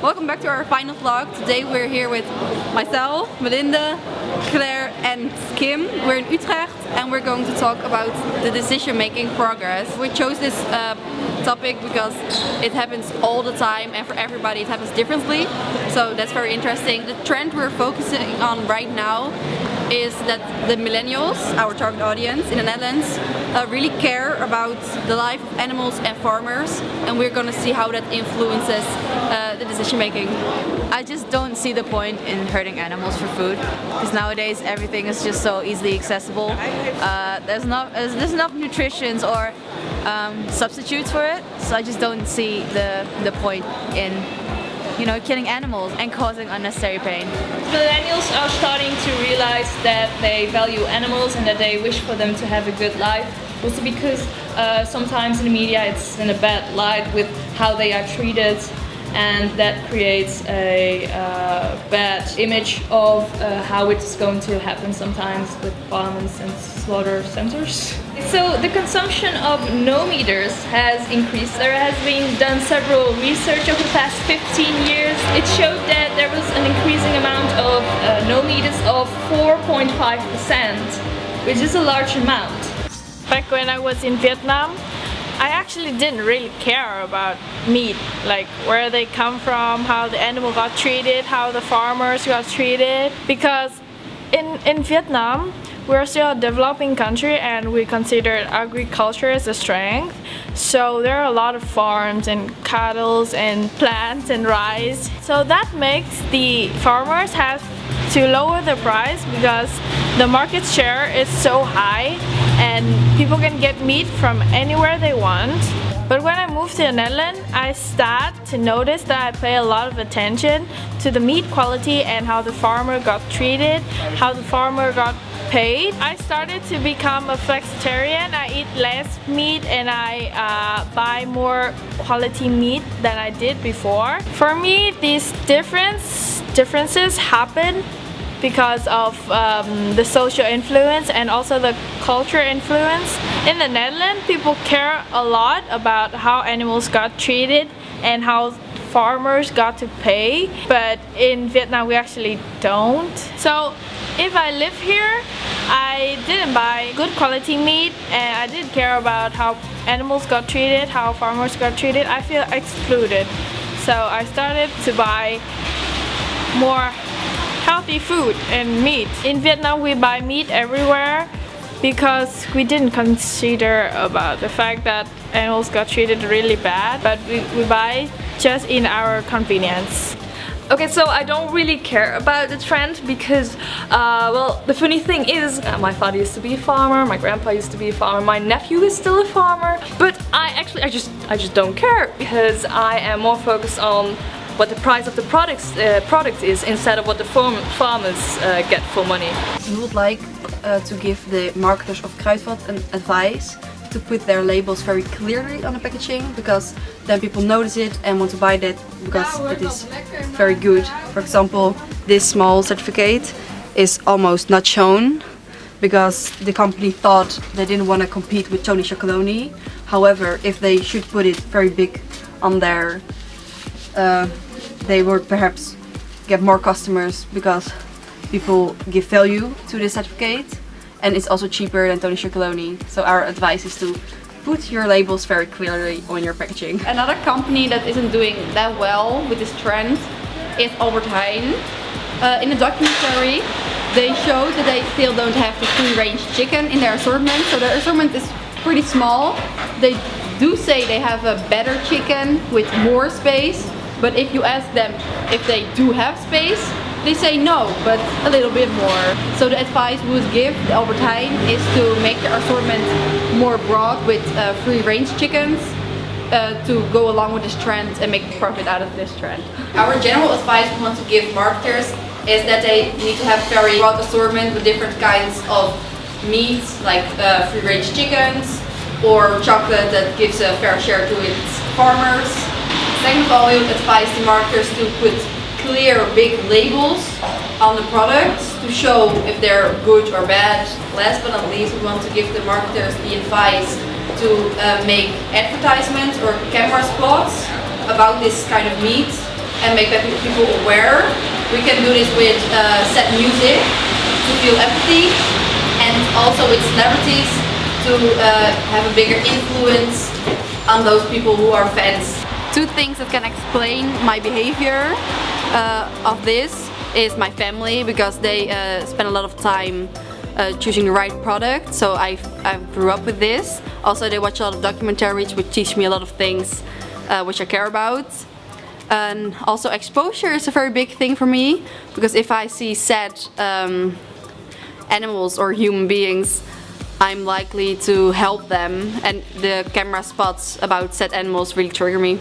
Welcome back to our final vlog. Today we're here with myself, Melinda, Claire and Kim. We're in Utrecht and we're going to talk about the decision-making progress. We chose this topic because it happens all the time and for everybody it happens differently. So that's very interesting. The trend we're focusing on right now is that the millennials, our target audience in the Netherlands, really care about the life of animals and farmers, and we're going to see how that influences the decision making. I just don't see the point in hurting animals for food, because nowadays everything is just so easily accessible. There's enough nutritions or substitutes for it, so I just don't see the point in killing animals and causing unnecessary pain. Millennials are starting to realize that they value animals and that they wish for them to have a good life. Also because sometimes in the media it's in a bad light with how they are treated, and that creates a bad image of how it's going to happen sometimes with farms and slaughter centers. So the consumption of no-meaters has increased. There has been done several research over the past 15 years. It showed that there was an increasing amount of no-meaters of 4.5%, which is a large amount. Back when I was in Vietnam, I actually didn't really care about meat, like where they come from, how the animal got treated, how the farmers got treated, because in Vietnam we're still a developing country and we consider agriculture as a strength. So there are a lot of farms and cattle and plants and rice. So that makes the farmers have to lower the price because the market share is so high and people can get meat from anywhere they want. But when I moved to the Netherlands, I start to notice that I pay a lot of attention to the meat quality and how the farmer got treated, how the farmer got paid. I started to become a flexitarian. I eat less meat and I buy more quality meat than I did before. For me, these differences happen because of the social influence and also the culture influence. In the Netherlands, people care a lot about how animals got treated and how farmers got to pay, but in Vietnam we actually don't. So if I live here, I didn't buy good quality meat and I didn't care about how animals got treated, how farmers got treated. I feel excluded. So I started to buy more healthy food and meat. In Vietnam we buy meat everywhere because we didn't consider about the fact that animals got treated really bad, but we buy just in our convenience. Okay, so I don't really care about the trend because, well, the funny thing is, my father used to be a farmer, my grandpa used to be a farmer, my nephew is still a farmer, but I just don't care because I am more focused on what the price of the product is instead of what the farmers get for money. We would like to give the marketers of Kruidvat an advice to put their labels very clearly on the packaging, because then people notice it and want to buy that because it is very good. For example, this small certificate is almost not shown because the company thought they didn't want to compete with Tony Chocolonely. However, if they should put it very big on there, they would perhaps get more customers because people give value to this certificate, and it's also cheaper than Tony Chocolonely. So our advice is to put your labels very clearly on your packaging. Another company that isn't doing that well with this trend is Albert Heijn. In the documentary they showed that they still don't have the free-range chicken in their assortment, so their assortment is pretty small. They do say they have a better chicken with more space, but if you ask them if they do have space, they say no, but a little bit more. So the advice we would give the Albert Heijn is to make their assortment more broad with free-range chickens to go along with this trend and make profit out of this trend. Our general advice we want to give marketers is that they need to have very broad assortment with different kinds of meats, like free-range chickens or chocolate that gives a fair share to its farmers. Second of all, we would advise the marketers to put clear big labels on the products to show if they're good or bad. Last but not least, we want to give the marketers the advice to make advertisements or camera spots about this kind of meat and make people aware. We can do this with sad music to feel empathy, and also with celebrities to have a bigger influence on those people who are fans. Two things that can explain my behavior of this is my family, because they spend a lot of time choosing the right product, so I grew up with this. Also, they watch a lot of documentaries which teach me a lot of things which I care about. And also exposure is a very big thing for me, because if I see sad animals or human beings, I'm likely to help them, and the camera spots about sad animals really trigger me.